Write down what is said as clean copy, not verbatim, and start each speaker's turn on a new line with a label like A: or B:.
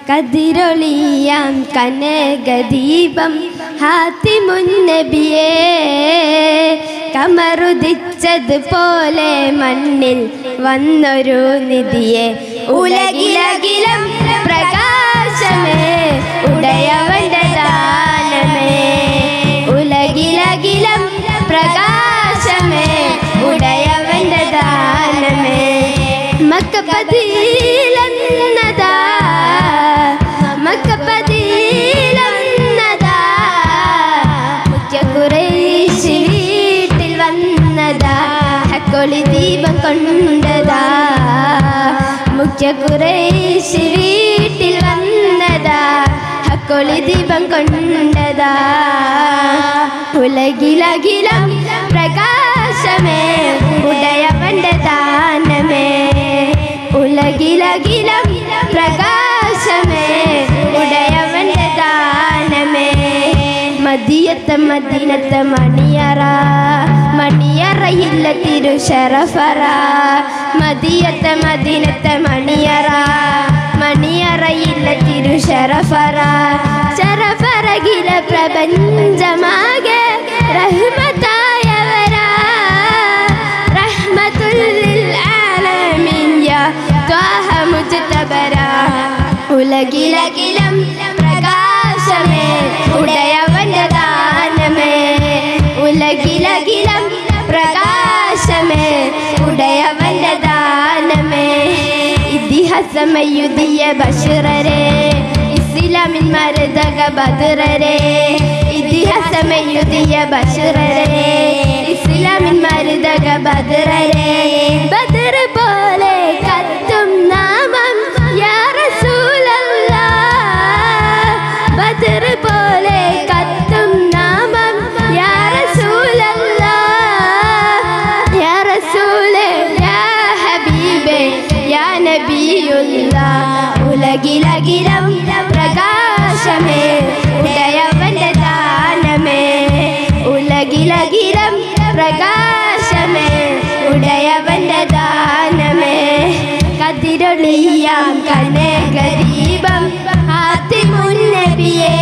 A: കതിരൊളിയാം കനകദീപം ഹാത്തിമുൻ നബിയേ കമറുദിച്ചതുപോലെ മണ്ണിൽ വന്നൊരു നിധിയെ ഉലകിലകിലം പ്രകാശമേ ഉടയവന്റെ ദാനമേ ഉലകിലകിലം പ്രകാശമേ ഉടയവന്റെ ദാനമേ മക്കപതിയിലെന്നതാ മക്കപതിയിലെന്നതാ മുഖ്യ ഖുറൈശി വീട്ടിൽ വന്നതാ ഹക്കൊളി ദീപം കൊണ്ടതാ മുഖ്യ ഖുറൈശി വീട്ടിൽ വന്നതാ ഹക്കൊളി ദീപം കൊണ്ടതാ ഉലകിലകിലം പ്രകാശമേ ഉടയവന്റെ ദാനമേ ഉലകിലകിലം പ്രകാശമേ ഉടയവന്റെ ദാനമേ മദിയത്തെ മദീനത്തെ മണിയറ മണിയറയില്ല തിരുശറഫറ മദിയത്തെ മദീനത്തെ മണിയറ മണിയറയില്ല തിരുശറഫറ ശറഫറകില പ്രപഞ്ചമാകെ റഹ്മത്തായവരാ റഹ്മത്തുൽ ലിൽ ആലമീൻ യാ ത്വാഹ മുജ്തബരാ ഉലകിലകിലം പ്രകാശമേ ഉടയവന്റെ ദാനമേ ഉലകിലകിലം പ്രകാശമേ ഉടയവന്റെ ദാനമേ ഇതിഹാസമയുദിയ ബശറരേ ഇസ്ലാമിൻ മർദക ബദറരേ ഇതിഹാസമയുദിയ ബശറരേ ഇസ്ലാമിൻ മർദക ബദറരേ ബദർ പോലെ കത്തും നാമം യാ റസൂലല്ലാഹ് ബദർ പോലെ കത്തും നാമം യാ റസൂലല്ലാഹ് യാ റസൂലേ യാ ഹബീബേ യാ നബിയുല്ലാഹ് ഉലകിലകിലം പ്രകാശമേ ഉടയവന്റെ ദാനമേ ഉലകിലകിലം പ്രകാശമേ ഉടയവന്റെ ദാനമേ കതിരൊളിയാം കനകദീപം ഹാത്തിമുൻ നബിയേ